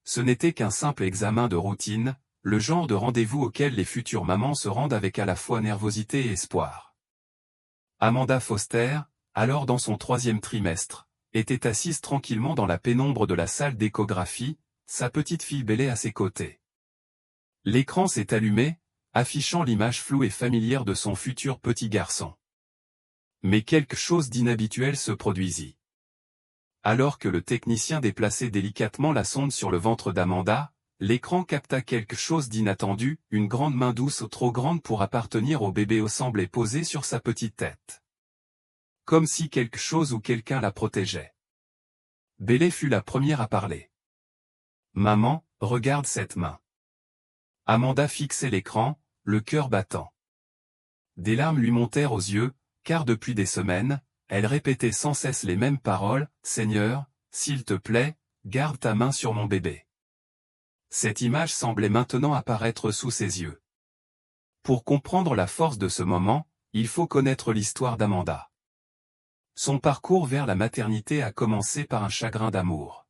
ce n'était qu'un simple examen de routine, le genre de rendez-vous auquel les futures mamans se rendent avec à la fois nervosité et espoir. Amanda Foster, alors dans son 3e trimestre, était assise tranquillement dans la pénombre de la salle d'échographie, sa petite fille Bailey à ses côtés. L'écran s'est allumé, affichant l'image floue et familière de son futur petit garçon. Mais quelque chose d'inhabituel se produisit. Alors que le technicien déplaçait délicatement la sonde sur le ventre d'Amanda, l'écran capta quelque chose d'inattendu, une grande main douce trop grande pour appartenir au bébé semblait posée sur sa petite tête. Comme si quelque chose ou quelqu'un la protégeait. Bailey fut la première à parler. « Maman, regarde cette main. » Amanda fixait l'écran, le cœur battant. Des larmes lui montèrent aux yeux, car depuis des semaines, elle répétait sans cesse les mêmes paroles, « Seigneur, s'il te plaît, garde ta main sur mon bébé. » Cette image semblait maintenant apparaître sous ses yeux. Pour comprendre la force de ce moment, il faut connaître l'histoire d'Amanda. Son parcours vers la maternité a commencé par un chagrin d'amour.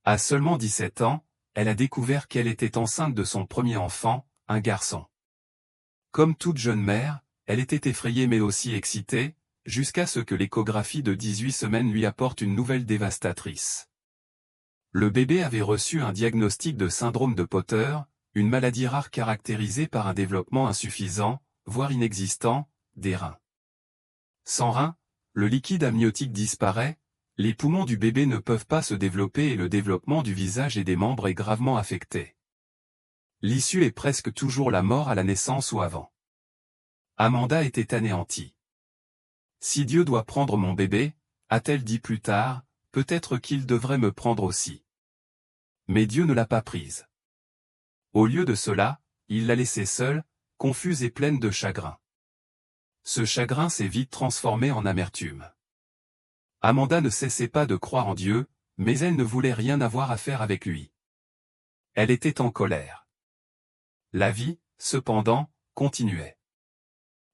À seulement 17 ans, elle a découvert qu'elle était enceinte de son premier enfant, un garçon. Comme toute jeune mère, elle était effrayée mais aussi excitée, jusqu'à ce que l'échographie de 18 semaines lui apporte une nouvelle dévastatrice. Le bébé avait reçu un diagnostic de syndrome de Potter, une maladie rare caractérisée par un développement insuffisant, voire inexistant, des reins. Sans reins, le liquide amniotique disparaît, les poumons du bébé ne peuvent pas se développer et le développement du visage et des membres est gravement affecté. L'issue est presque toujours la mort à la naissance ou avant. Amanda était anéantie. Si Dieu doit prendre mon bébé, a-t-elle dit plus tard, peut-être qu'il devrait me prendre aussi. Mais Dieu ne l'a pas prise. Au lieu de cela, il l'a laissée seule, confuse et pleine de chagrin. Ce chagrin s'est vite transformé en amertume. Amanda ne cessait pas de croire en Dieu, mais elle ne voulait rien avoir à faire avec lui. Elle était en colère. La vie, cependant, continuait.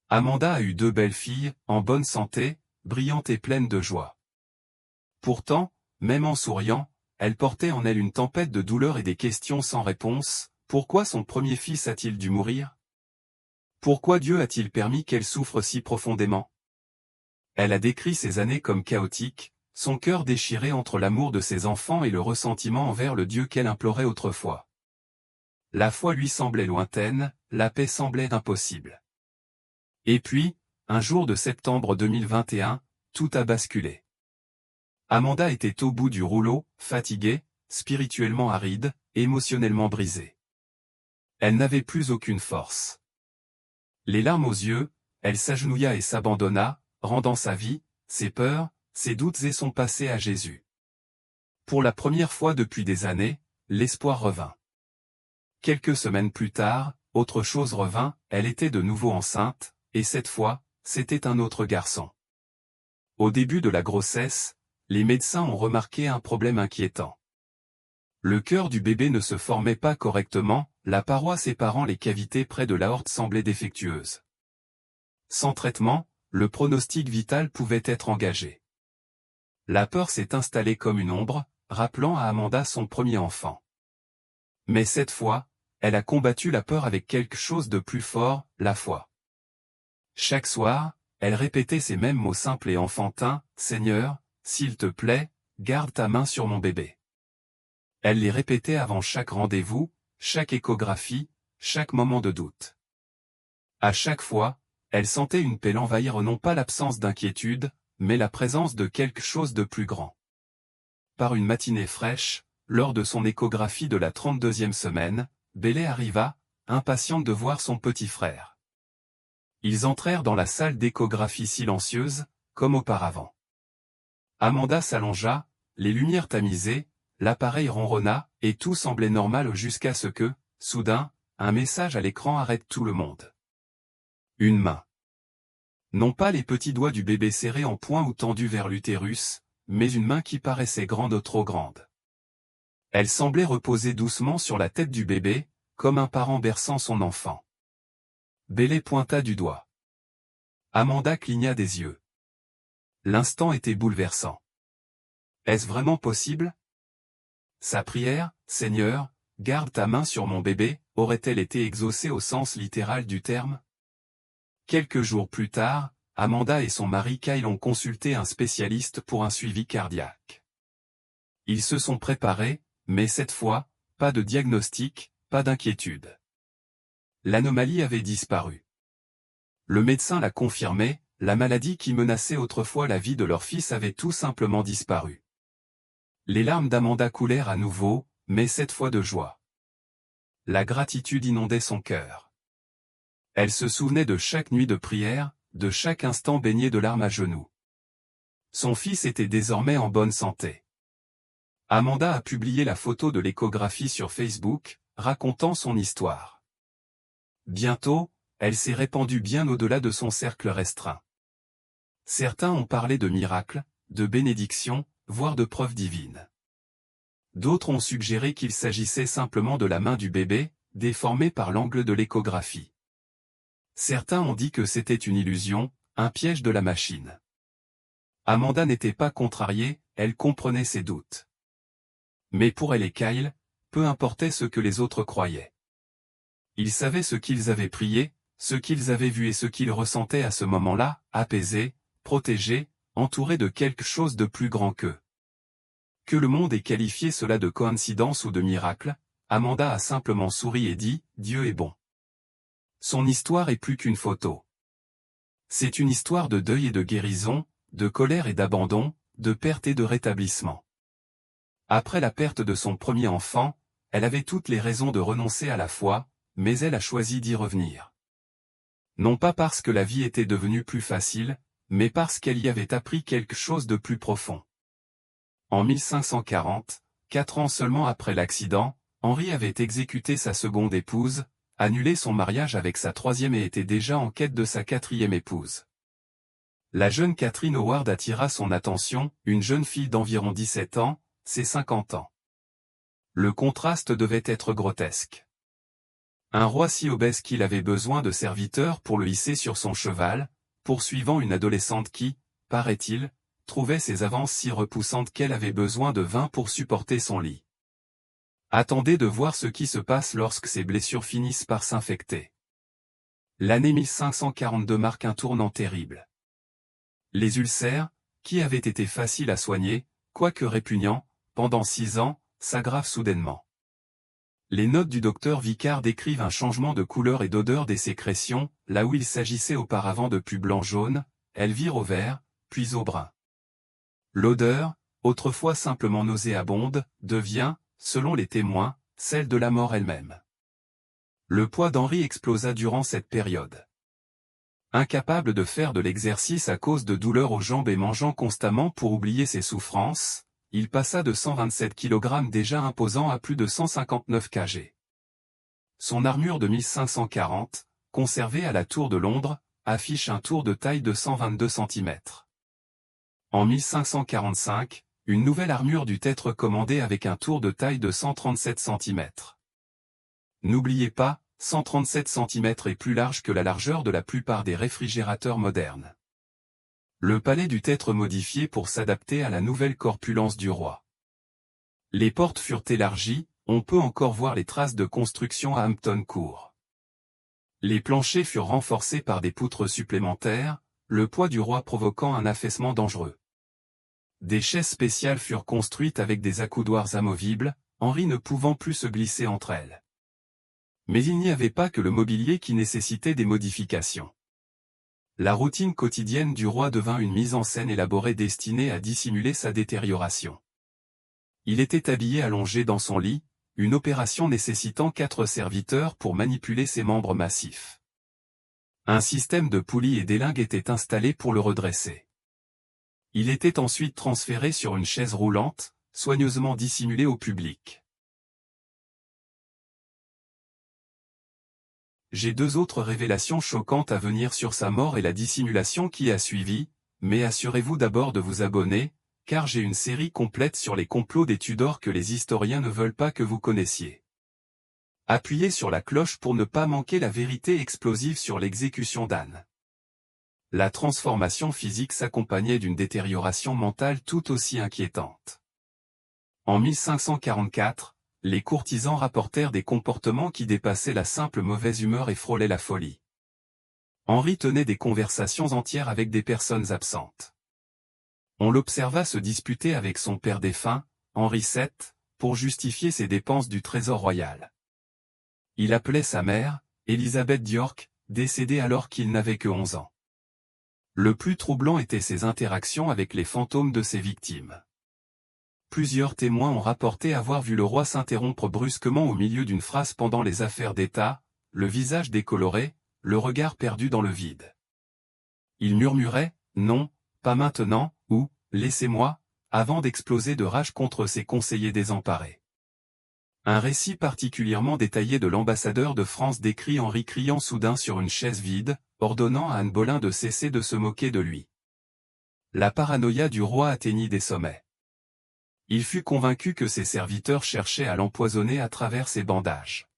Amanda a eu 2 belles filles, en bonne santé, brillantes et pleines de joie. Pourtant, même en souriant, elle portait en elle une tempête de douleur et des questions sans réponse. Pourquoi son premier fils a-t-il dû mourir? Pourquoi Dieu a-t-il permis qu'elle souffre si profondément? Elle a décrit ces années comme chaotiques, son cœur déchiré entre l'amour de ses enfants et le ressentiment envers le Dieu qu'elle implorait autrefois. La foi lui semblait lointaine, la paix semblait impossible. Et puis, un jour de septembre 2021, tout a basculé. Amanda était au bout du rouleau, fatiguée, spirituellement aride, émotionnellement brisée. Elle n'avait plus aucune force. Les larmes aux yeux, elle s'agenouilla et s'abandonna, rendant sa vie, ses peurs, ses doutes et son passé à Jésus. Pour la première fois depuis des années, l'espoir revint. Quelques semaines plus tard, autre chose revint, elle était de nouveau enceinte, et cette fois, c'était un autre garçon. Au début de la grossesse, les médecins ont remarqué un problème inquiétant. Le cœur du bébé ne se formait pas correctement, la paroi séparant les cavités près de l'aorte semblait défectueuse. Sans traitement, le pronostic vital pouvait être engagé. La peur s'est installée comme une ombre, rappelant à Amanda son premier enfant. Mais cette fois, elle a combattu la peur avec quelque chose de plus fort, la foi. Chaque soir, elle répétait ces mêmes mots simples et enfantins, « Seigneur, s'il te plaît, garde ta main sur mon bébé. » Elle les répétait avant chaque rendez-vous, chaque échographie, chaque moment de doute. À chaque fois, elle sentait une paix l'envahir, non pas l'absence d'inquiétude, mais la présence de quelque chose de plus grand. Par une matinée fraîche, lors de son échographie de la 32e semaine, Bailey arriva, impatiente de voir son petit frère. Ils entrèrent dans la salle d'échographie silencieuse, comme auparavant. Amanda s'allongea, les lumières tamisées, l'appareil ronronna, et tout semblait normal jusqu'à ce que, soudain, un message à l'écran arrête tout le monde. Une main. Non pas les petits doigts du bébé serrés en poing ou tendus vers l'utérus, mais une main qui paraissait grande, trop grande. Elle semblait reposer doucement sur la tête du bébé, comme un parent berçant son enfant. Bailey pointa du doigt. Amanda cligna des yeux. L'instant était bouleversant. Est-ce vraiment possible? Sa prière, « Seigneur, garde ta main sur mon bébé », aurait-elle été exaucée au sens littéral du terme? Quelques jours plus tard, Amanda et son mari Kyle ont consulté un spécialiste pour un suivi cardiaque. Ils se sont préparés, mais cette fois, pas de diagnostic, pas d'inquiétude. L'anomalie avait disparu. Le médecin l'a confirmé, la maladie qui menaçait autrefois la vie de leur fils avait tout simplement disparu. Les larmes d'Amanda coulèrent à nouveau, mais cette fois de joie. La gratitude inondait son cœur. Elle se souvenait de chaque nuit de prière, de chaque instant baigné de larmes à genoux. Son fils était désormais en bonne santé. Amanda a publié la photo de l'échographie sur Facebook, racontant son histoire. Bientôt, elle s'est répandue bien au-delà de son cercle restreint. Certains ont parlé de miracles, de bénédictions, voire de preuves divines. D'autres ont suggéré qu'il s'agissait simplement de la main du bébé, déformée par l'angle de l'échographie. Certains ont dit que c'était une illusion, un piège de la machine. Amanda n'était pas contrariée, elle comprenait ses doutes. Mais pour elle et Kyle, peu importait ce que les autres croyaient. Ils savaient ce qu'ils avaient prié, ce qu'ils avaient vu et ce qu'ils ressentaient à ce moment-là, apaisés, protégés, entourés de quelque chose de plus grand qu'eux. Que le monde ait qualifié cela de coïncidence ou de miracle, Amanda a simplement souri et dit « Dieu est bon ». Son histoire est plus qu'une photo. C'est une histoire de deuil et de guérison, de colère et d'abandon, de perte et de rétablissement. Après la perte de son premier enfant, elle avait toutes les raisons de renoncer à la foi, mais elle a choisi d'y revenir. Non pas parce que la vie était devenue plus facile, mais parce qu'elle y avait appris quelque chose de plus profond. En 1540, 4 ans seulement après l'accident, Henri avait exécuté sa seconde épouse, annulé son mariage avec sa troisième et était déjà en quête de sa quatrième épouse. La jeune Catherine Howard attira son attention, une jeune fille d'environ 17 ans, ses 50 ans. Le contraste devait être grotesque. Un roi si obèse qu'il avait besoin de serviteurs pour le hisser sur son cheval, poursuivant une adolescente qui, paraît-il, trouvait ses avances si repoussantes qu'elle avait besoin de vin pour supporter son lit. Attendez de voir ce qui se passe lorsque ces blessures finissent par s'infecter. L'année 1542 marque un tournant terrible. Les ulcères, qui avaient été faciles à soigner, quoique répugnants, pendant 6 ans, s'aggravent soudainement. Les notes du docteur Vicard décrivent un changement de couleur et d'odeur des sécrétions, là où il s'agissait auparavant de pus blanc-jaune, elles virent au vert, puis au brun. L'odeur, autrefois simplement nauséabonde, devient, selon les témoins, celle de la mort elle-même. Le poids d'Henri explosa durant cette période. Incapable de faire de l'exercice à cause de douleurs aux jambes et mangeant constamment pour oublier ses souffrances, il passa de 127 kg déjà imposant à plus de 159 kg. Son armure de 1540, conservée à la Tour de Londres, affiche un tour de taille de 122 cm. En 1545, une nouvelle armure dut être commandée avec un tour de taille de 137 cm. N'oubliez pas, 137 cm est plus large que la largeur de la plupart des réfrigérateurs modernes. Le palais dut être modifié pour s'adapter à la nouvelle corpulence du roi. Les portes furent élargies, on peut encore voir les traces de construction à Hampton Court. Les planchers furent renforcés par des poutres supplémentaires, le poids du roi provoquant un affaissement dangereux. Des chaises spéciales furent construites avec des accoudoirs amovibles, Henri ne pouvant plus se glisser entre elles. Mais il n'y avait pas que le mobilier qui nécessitait des modifications. La routine quotidienne du roi devint une mise en scène élaborée destinée à dissimuler sa détérioration. Il était habillé allongé dans son lit, une opération nécessitant 4 serviteurs pour manipuler ses membres massifs. Un système de poulies et d'élingues était installé pour le redresser. Il était ensuite transféré sur une chaise roulante, soigneusement dissimulée au public. J'ai 2 autres révélations choquantes à venir sur sa mort et la dissimulation qui a suivi, mais assurez-vous d'abord de vous abonner, car j'ai une série complète sur les complots des Tudors que les historiens ne veulent pas que vous connaissiez. Appuyez sur la cloche pour ne pas manquer la vérité explosive sur l'exécution d'Anne. La transformation physique s'accompagnait d'une détérioration mentale tout aussi inquiétante. En 1544, les courtisans rapportèrent des comportements qui dépassaient la simple mauvaise humeur et frôlaient la folie. Henri tenait des conversations entières avec des personnes absentes. On l'observa se disputer avec son père défunt, Henri VII, pour justifier ses dépenses du trésor royal. Il appelait sa mère, Élisabeth d'York, décédée alors qu'il n'avait que 11 ans. Le plus troublant était ses interactions avec les fantômes de ses victimes. Plusieurs témoins ont rapporté avoir vu le roi s'interrompre brusquement au milieu d'une phrase pendant les affaires d'État, le visage décoloré, le regard perdu dans le vide. Il murmurait « Non, pas maintenant » ou « Laissez-moi » avant d'exploser de rage contre ses conseillers désemparés. Un récit particulièrement détaillé de l'ambassadeur de France décrit Henri criant soudain sur une chaise vide, ordonnant à Anne Boleyn de cesser de se moquer de lui. La paranoïa du roi atteignit des sommets. Il fut convaincu que ses serviteurs cherchaient à l'empoisonner à travers ses bandages.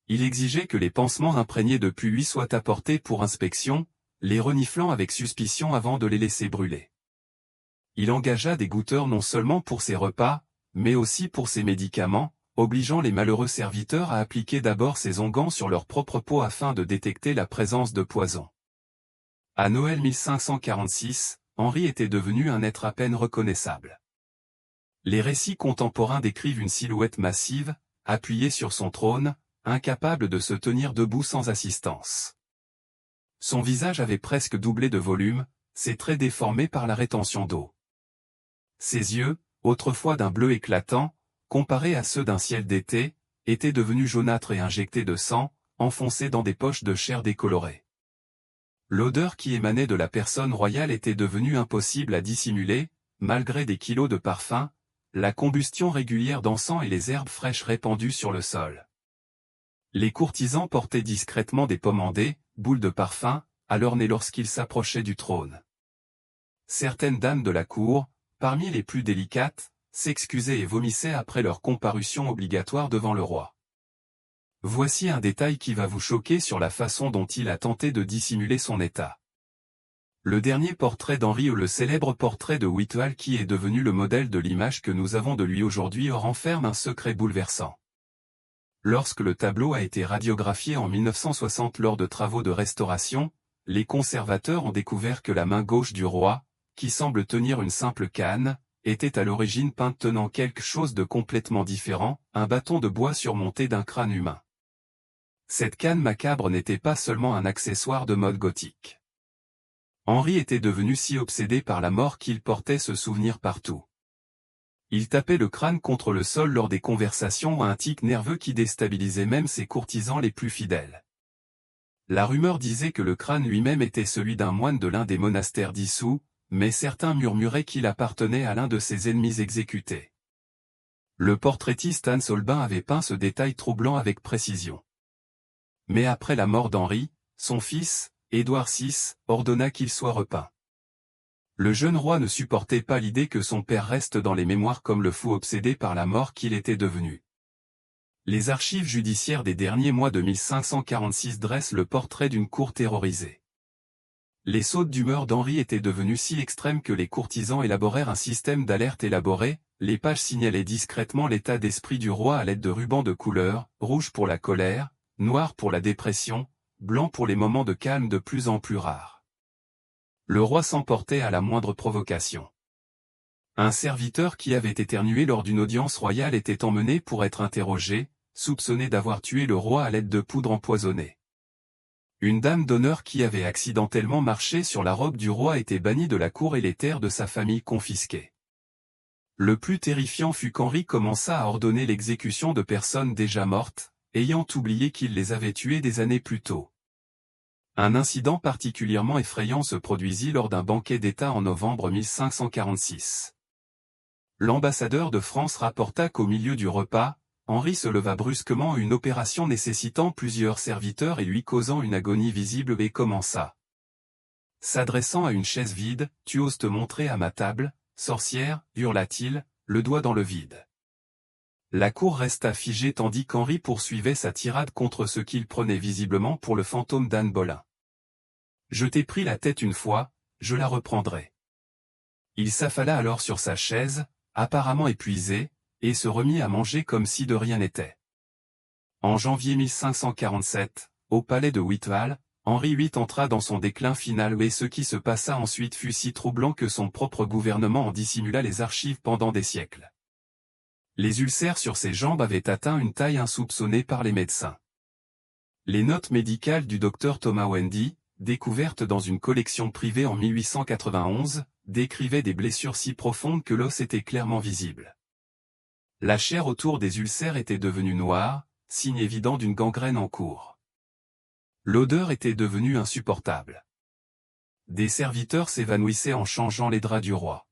Il exigeait que les pansements imprégnés de pluie lui soient apportés pour inspection, les reniflant avec suspicion avant de les laisser brûler. Il engagea des goutteurs non seulement pour ses repas, mais aussi pour ses médicaments, obligeant les malheureux serviteurs à appliquer d'abord ces onguents sur leur propre peau afin de détecter la présence de poison. À Noël 1546, Henri était devenu un être à peine reconnaissable. Les récits contemporains décrivent une silhouette massive, appuyée sur son trône, incapable de se tenir debout sans assistance. Son visage avait presque doublé de volume, ses traits déformés par la rétention d'eau. Ses yeux, autrefois d'un bleu éclatant, comparés à ceux d'un ciel d'été, étaient devenus jaunâtres et injectés de sang, enfoncés dans des poches de chair décolorée. L'odeur qui émanait de la personne royale était devenue impossible à dissimuler, malgré des kilos de parfum, la combustion régulière d'encens et les herbes fraîches répandues sur le sol. Les courtisans portaient discrètement des pommandés, boules de parfum, à leur nez lorsqu'ils s'approchaient du trône. Certaines dames de la cour, parmi les plus délicates, s'excusaient et vomissaient après leur comparution obligatoire devant le roi. Voici un détail qui va vous choquer sur la façon dont il a tenté de dissimuler son état. Le dernier portrait d'Henri ou le célèbre portrait de Whitehall qui est devenu le modèle de l'image que nous avons de lui aujourd'hui renferme un secret bouleversant. Lorsque le tableau a été radiographié en 1960 lors de travaux de restauration, les conservateurs ont découvert que la main gauche du roi, qui semble tenir une simple canne, était à l'origine peinte tenant quelque chose de complètement différent, un bâton de bois surmonté d'un crâne humain. Cette canne macabre n'était pas seulement un accessoire de mode gothique. Henri était devenu si obsédé par la mort qu'il portait ce souvenir partout. Il tapait le crâne contre le sol lors des conversations à un tic nerveux qui déstabilisait même ses courtisans les plus fidèles. La rumeur disait que le crâne lui-même était celui d'un moine de l'un des monastères dissous, mais certains murmuraient qu'il appartenait à l'un de ses ennemis exécutés. Le portraitiste Hans Holbein avait peint ce détail troublant avec précision. Mais après la mort d'Henri, son fils, Édouard VI, ordonna qu'il soit repeint. Le jeune roi ne supportait pas l'idée que son père reste dans les mémoires comme le fou obsédé par la mort qu'il était devenu. Les archives judiciaires des derniers mois de 1546 dressent le portrait d'une cour terrorisée. Les sautes d'humeur d'Henri étaient devenues si extrêmes que les courtisans élaborèrent un système d'alerte élaboré, les pages signalaient discrètement l'état d'esprit du roi à l'aide de rubans de couleur, rouge pour la colère, noir pour la dépression, blanc pour les moments de calme de plus en plus rares. Le roi s'emportait à la moindre provocation. Un serviteur qui avait éternué lors d'une audience royale était emmené pour être interrogé, soupçonné d'avoir tué le roi à l'aide de poudre empoisonnée. Une dame d'honneur qui avait accidentellement marché sur la robe du roi était bannie de la cour et les terres de sa famille confisquées. Le plus terrifiant fut qu'Henri commença à ordonner l'exécution de personnes déjà mortes, ayant oublié qu'il les avait tuées des années plus tôt. Un incident particulièrement effrayant se produisit lors d'un banquet d'État en novembre 1546. L'ambassadeur de France rapporta qu'au milieu du repas, Henri se leva brusquement, une opération nécessitant plusieurs serviteurs et lui causant une agonie visible, et commença. S'adressant à une chaise vide, « Tu oses te montrer à ma table, sorcière » hurla-t-il, le doigt dans le vide. La cour resta figée tandis qu'Henri poursuivait sa tirade contre ce qu'il prenait visiblement pour le fantôme d'Anne Boleyn. « Je t'ai pris la tête une fois, je la reprendrai. » Il s'affala alors sur sa chaise, apparemment épuisé, et se remit à manger comme si de rien n'était. En janvier 1547, au palais de Whitehall, Henri VIII entra dans son déclin final et ce qui se passa ensuite fut si troublant que son propre gouvernement en dissimula les archives pendant des siècles. Les ulcères sur ses jambes avaient atteint une taille insoupçonnée par les médecins. Les notes médicales du docteur Thomas Wendy, découvertes dans une collection privée en 1891, décrivaient des blessures si profondes que l'os était clairement visible. La chair autour des ulcères était devenue noire, signe évident d'une gangrène en cours. L'odeur était devenue insupportable. Des serviteurs s'évanouissaient en changeant les draps du roi.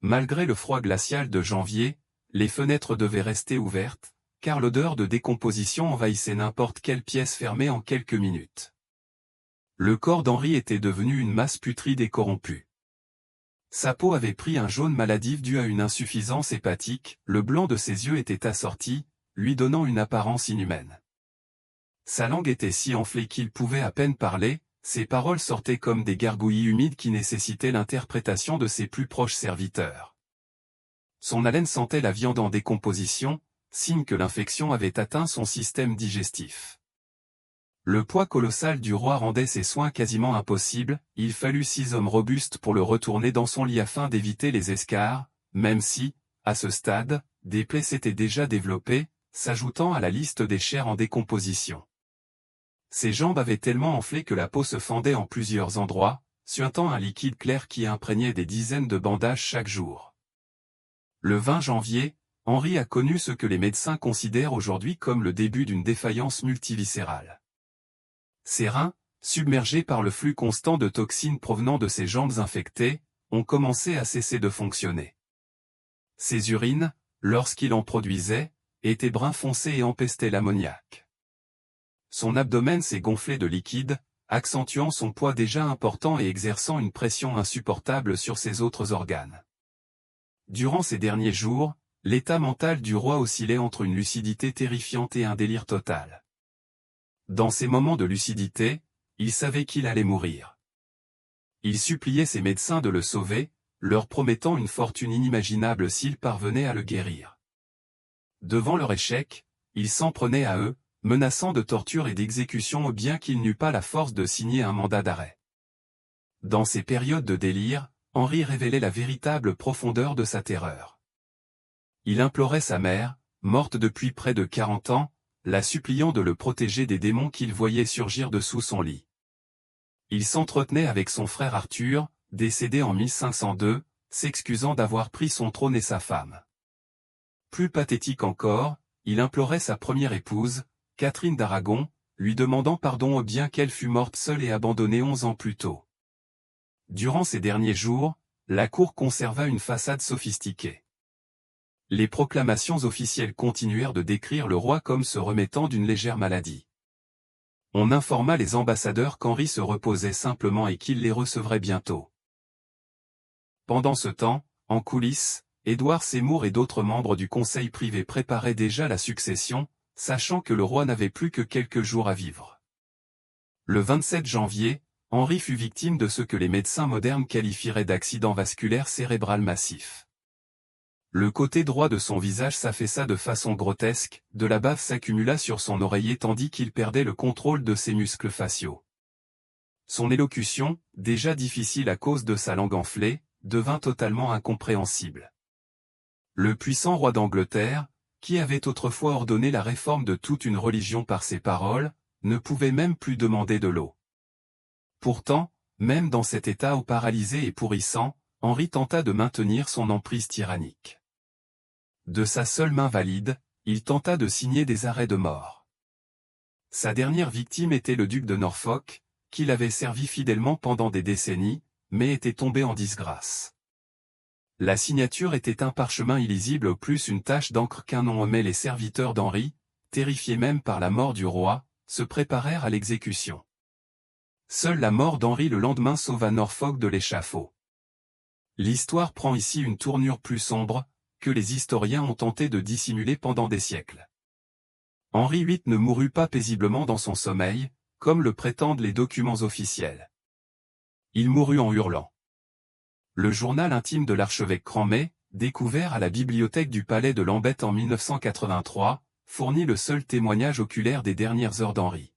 Malgré le froid glacial de janvier, les fenêtres devaient rester ouvertes, car l'odeur de décomposition envahissait n'importe quelle pièce fermée en quelques minutes. Le corps d'Henri était devenu une masse putride et corrompue. Sa peau avait pris un jaune maladif dû à une insuffisance hépatique, le blanc de ses yeux était assorti, lui donnant une apparence inhumaine. Sa langue était si enflée qu'il pouvait à peine parler, ses paroles sortaient comme des gargouillis humides qui nécessitaient l'interprétation de ses plus proches serviteurs. Son haleine sentait la viande en décomposition, signe que l'infection avait atteint son système digestif. Le poids colossal du roi rendait ses soins quasiment impossibles, il fallut 6 hommes robustes pour le retourner dans son lit afin d'éviter les escarres, même si, à ce stade, des plaies s'étaient déjà développées, s'ajoutant à la liste des chairs en décomposition. Ses jambes avaient tellement enflé que la peau se fendait en plusieurs endroits, suintant un liquide clair qui imprégnait des dizaines de bandages chaque jour. Le 20 janvier, Henri a connu ce que les médecins considèrent aujourd'hui comme le début d'une défaillance multiviscérale. Ses reins, submergés par le flux constant de toxines provenant de ses jambes infectées, ont commencé à cesser de fonctionner. Ses urines, lorsqu'il en produisait, étaient brun foncé et empestaient l'ammoniac. Son abdomen s'est gonflé de liquide, accentuant son poids déjà important et exerçant une pression insupportable sur ses autres organes. Durant ces derniers jours, l'état mental du roi oscillait entre une lucidité terrifiante et un délire total. Dans ces moments de lucidité, il savait qu'il allait mourir. Il suppliait ses médecins de le sauver, leur promettant une fortune inimaginable s'ils parvenaient à le guérir. Devant leur échec, il s'en prenait à eux, menaçant de torture et d'exécution bien qu'il n'eût pas la force de signer un mandat d'arrêt. Dans ces périodes de délire, Henri révélait la véritable profondeur de sa terreur. Il implorait sa mère, morte depuis près de 40 ans, la suppliant de le protéger des démons qu'il voyait surgir dessous son lit. Il s'entretenait avec son frère Arthur, décédé en 1502, s'excusant d'avoir pris son trône et sa femme. Plus pathétique encore, il implorait sa première épouse, Catherine d'Aragon, lui demandant pardon bien qu'elle fût morte seule et abandonnée 11 ans plus tôt. Durant ces derniers jours, la cour conserva une façade sophistiquée. Les proclamations officielles continuèrent de décrire le roi comme se remettant d'une légère maladie. On informa les ambassadeurs qu'Henri se reposait simplement et qu'il les recevrait bientôt. Pendant ce temps, en coulisses, Édouard Seymour et d'autres membres du conseil privé préparaient déjà la succession, sachant que le roi n'avait plus que quelques jours à vivre. Le 27 janvier, Henri fut victime de ce que les médecins modernes qualifieraient d'accident vasculaire cérébral massif. Le côté droit de son visage s'affaissa de façon grotesque, de la bave s'accumula sur son oreiller tandis qu'il perdait le contrôle de ses muscles faciaux. Son élocution, déjà difficile à cause de sa langue enflée, devint totalement incompréhensible. Le puissant roi d'Angleterre, qui avait autrefois ordonné la réforme de toute une religion par ses paroles, ne pouvait même plus demander de l'eau. Pourtant, même dans cet état paralysé et pourrissant, Henri tenta de maintenir son emprise tyrannique. De sa seule main valide, il tenta de signer des arrêts de mort. Sa dernière victime était le duc de Norfolk, qui l'avait servi fidèlement pendant des décennies, mais était tombé en disgrâce. La signature était un parchemin illisible au plus une tache d'encre qu'un nom omet. Les serviteurs d'Henri, terrifiés même par la mort du roi, se préparèrent à l'exécution. Seule la mort d'Henri le lendemain sauva Norfolk de l'échafaud. L'histoire prend ici une tournure plus sombre, que les historiens ont tenté de dissimuler pendant des siècles. Henri VIII ne mourut pas paisiblement dans son sommeil, comme le prétendent les documents officiels. Il mourut en hurlant. Le journal intime de l'archevêque Cranmé, découvert à la bibliothèque du palais de Lambeth en 1983, fournit le seul témoignage oculaire des dernières heures d'Henri.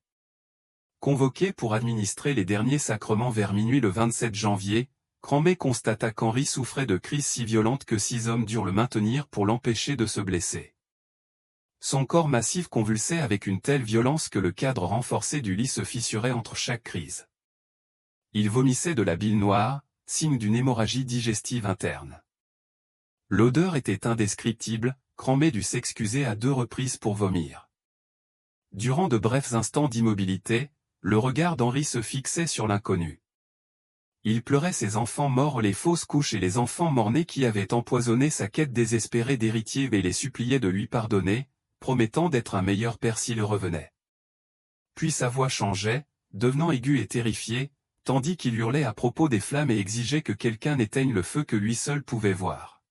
Convoqué pour administrer les derniers sacrements vers minuit le 27 janvier, Cranmé constata qu'Henri souffrait de crises si violentes que 6 hommes durent le maintenir pour l'empêcher de se blesser. Son corps massif convulsait avec une telle violence que le cadre renforcé du lit se fissurait entre chaque crise. Il vomissait de la bile noire, signe d'une hémorragie digestive interne. L'odeur était indescriptible, Cranmé dut s'excuser à 2 reprises pour vomir. Durant de brefs instants d'immobilité, le regard d'Henri se fixait sur l'inconnu. Il pleurait ses enfants morts, les fausses couches et les enfants morts-nés qui avaient empoisonné sa quête désespérée d'héritier et les suppliait de lui pardonner, promettant d'être un meilleur père s'il revenait. Puis sa voix changeait, devenant aiguë et terrifiée, tandis qu'il hurlait à propos des flammes et exigeait que quelqu'un éteigne le feu que lui seul pouvait voir.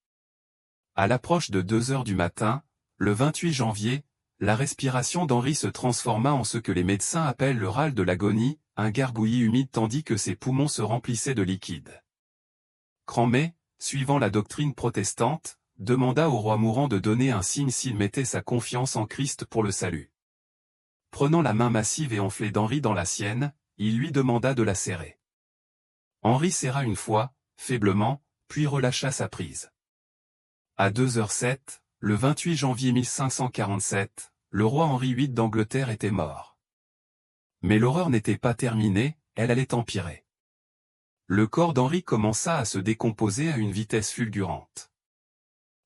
À l'approche de 2 heures du matin, le 28 janvier, la respiration d'Henri se transforma en ce que les médecins appellent le râle de l'agonie, un gargouillis humide tandis que ses poumons se remplissaient de liquide. Cranmé, suivant la doctrine protestante, demanda au roi mourant de donner un signe s'il mettait sa confiance en Christ pour le salut. Prenant la main massive et enflée d'Henri dans la sienne, il lui demanda de la serrer. Henri serra une fois, faiblement, puis relâcha sa prise. À 2h07, le 28 janvier 1547, le roi Henri VIII d'Angleterre était mort. Mais l'horreur n'était pas terminée, elle allait empirer. Le corps d'Henri commença à se décomposer à une vitesse fulgurante.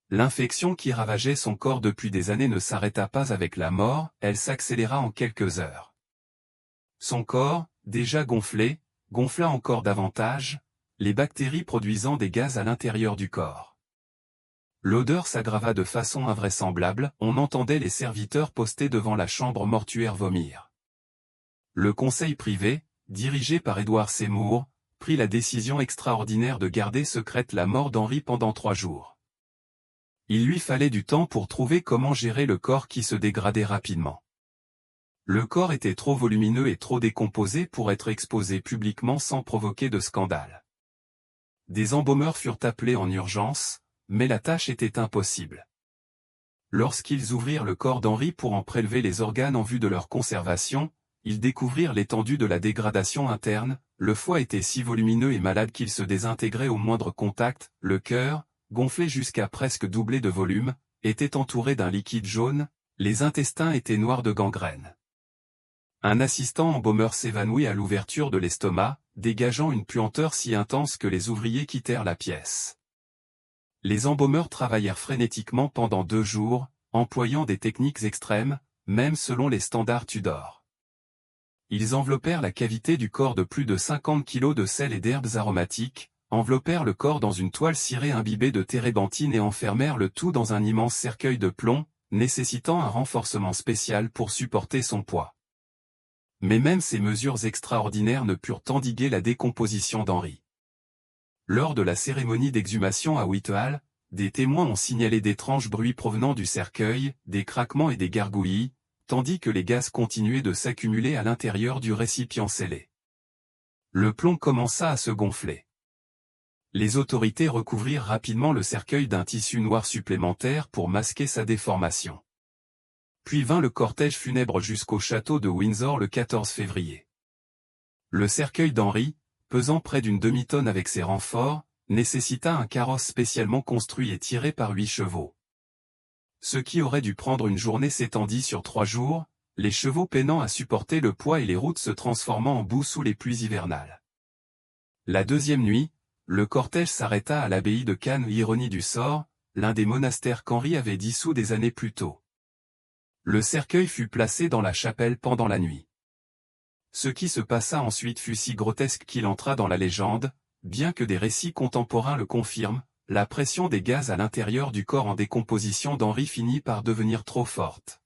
L'infection qui ravageait son corps depuis des années ne s'arrêta pas avec la mort, elle s'accéléra en quelques heures. Son corps, déjà gonflé, gonfla encore davantage, les bactéries produisant des gaz à l'intérieur du corps. L'odeur s'aggrava de façon invraisemblable, on entendait les serviteurs postés devant la chambre mortuaire vomir. Le conseil privé, dirigé par Édouard Seymour, prit la décision extraordinaire de garder secrète la mort d'Henri pendant 3 jours. Il lui fallait du temps pour trouver comment gérer le corps qui se dégradait rapidement. Le corps était trop volumineux et trop décomposé pour être exposé publiquement sans provoquer de scandale. Des embaumeurs furent appelés en urgence, mais la tâche était impossible. Lorsqu'ils ouvrirent le corps d'Henri pour en prélever les organes en vue de leur conservation, ils découvrirent l'étendue de la dégradation interne, le foie était si volumineux et malade qu'il se désintégrait au moindre contact, le cœur, gonflé jusqu'à presque doubler de volume, était entouré d'un liquide jaune, les intestins étaient noirs de gangrène. Un assistant embaumeur s'évanouit à l'ouverture de l'estomac, dégageant une puanteur si intense que les ouvriers quittèrent la pièce. Les embaumeurs travaillèrent frénétiquement pendant 2 jours, employant des techniques extrêmes, même selon les standards Tudor. Ils enveloppèrent la cavité du corps de plus de 50 kg de sel et d'herbes aromatiques, enveloppèrent le corps dans une toile cirée imbibée de térébenthine et enfermèrent le tout dans un immense cercueil de plomb, nécessitant un renforcement spécial pour supporter son poids. Mais même ces mesures extraordinaires ne purent endiguer la décomposition d'Henri. Lors de la cérémonie d'exhumation à Whitehall, des témoins ont signalé d'étranges bruits provenant du cercueil, des craquements et des gargouillis, tandis que les gaz continuaient de s'accumuler à l'intérieur du récipient scellé. Le plomb commença à se gonfler. Les autorités recouvrirent rapidement le cercueil d'un tissu noir supplémentaire pour masquer sa déformation. Puis vint le cortège funèbre jusqu'au château de Windsor le 14 février. Le cercueil d'Henri, pesant près d'une demi-tonne avec ses renforts, nécessita un carrosse spécialement construit et tiré par 8 chevaux. Ce qui aurait dû prendre une journée s'étendit sur 3 jours, les chevaux peinant à supporter le poids et les routes se transformant en boue sous les pluies hivernales. La 2e nuit, le cortège s'arrêta à l'abbaye de Cannes, ironie du sort, l'un des monastères qu'Henri avait dissous des années plus tôt. Le cercueil fut placé dans la chapelle pendant la nuit. Ce qui se passa ensuite fut si grotesque qu'il entra dans la légende, bien que des récits contemporains le confirment, la pression des gaz à l'intérieur du corps en décomposition d'Henri finit par devenir trop forte.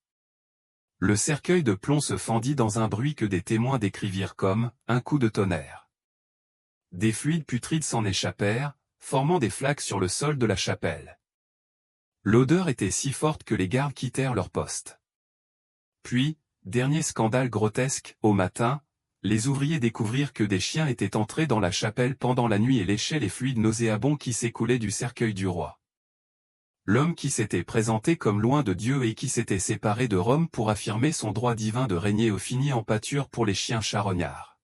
Le cercueil de plomb se fendit dans un bruit que des témoins décrivirent comme « un coup de tonnerre ». Des fluides putrides s'en échappèrent, formant des flaques sur le sol de la chapelle. L'odeur était si forte que les gardes quittèrent leur poste. Puis, dernier scandale grotesque, au matin, les ouvriers découvrirent que des chiens étaient entrés dans la chapelle pendant la nuit et léchaient les fluides nauséabonds qui s'écoulaient du cercueil du roi. l'homme qui s'était présenté comme loin de Dieu et qui s'était séparé de Rome pour affirmer son droit divin de régner finit en pâture pour les chiens charognards.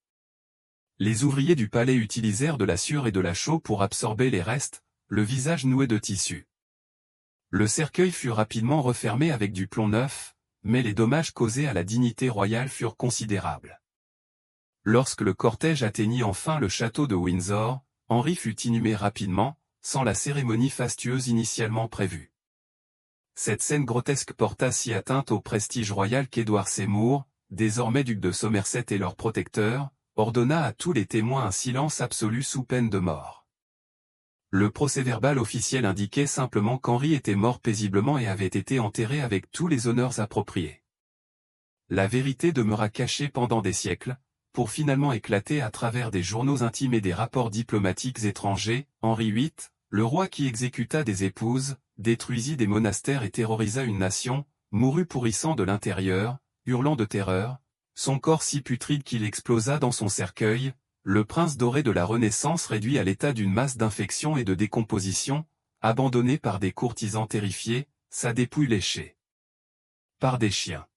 Les ouvriers du palais utilisèrent de la sueur et de la chaux pour absorber les restes, le visage noué de tissu. Le cercueil fut rapidement refermé avec du plomb neuf, mais les dommages causés à la dignité royale furent considérables. Lorsque le cortège atteignit enfin le château de Windsor, Henri fut inhumé rapidement, sans la cérémonie fastueuse initialement prévue. Cette scène grotesque porta si atteinte au prestige royal qu'Édouard Seymour, désormais duc de Somerset et leur protecteur, ordonna à tous les témoins un silence absolu sous peine de mort. Le procès-verbal officiel indiquait simplement qu'Henri était mort paisiblement et avait été enterré avec tous les honneurs appropriés. La vérité demeura cachée pendant des siècles, pour finalement éclater à travers des journaux intimes et des rapports diplomatiques étrangers. Henri VIII, le roi qui exécuta des épouses, détruisit des monastères et terrorisa une nation, mourut pourrissant de l'intérieur, hurlant de terreur, son corps si putride qu'il explosa dans son cercueil, le prince doré de la Renaissance réduit à l'état d'une masse d'infection et de décomposition, abandonné par des courtisans terrifiés, sa dépouille léchée par des chiens.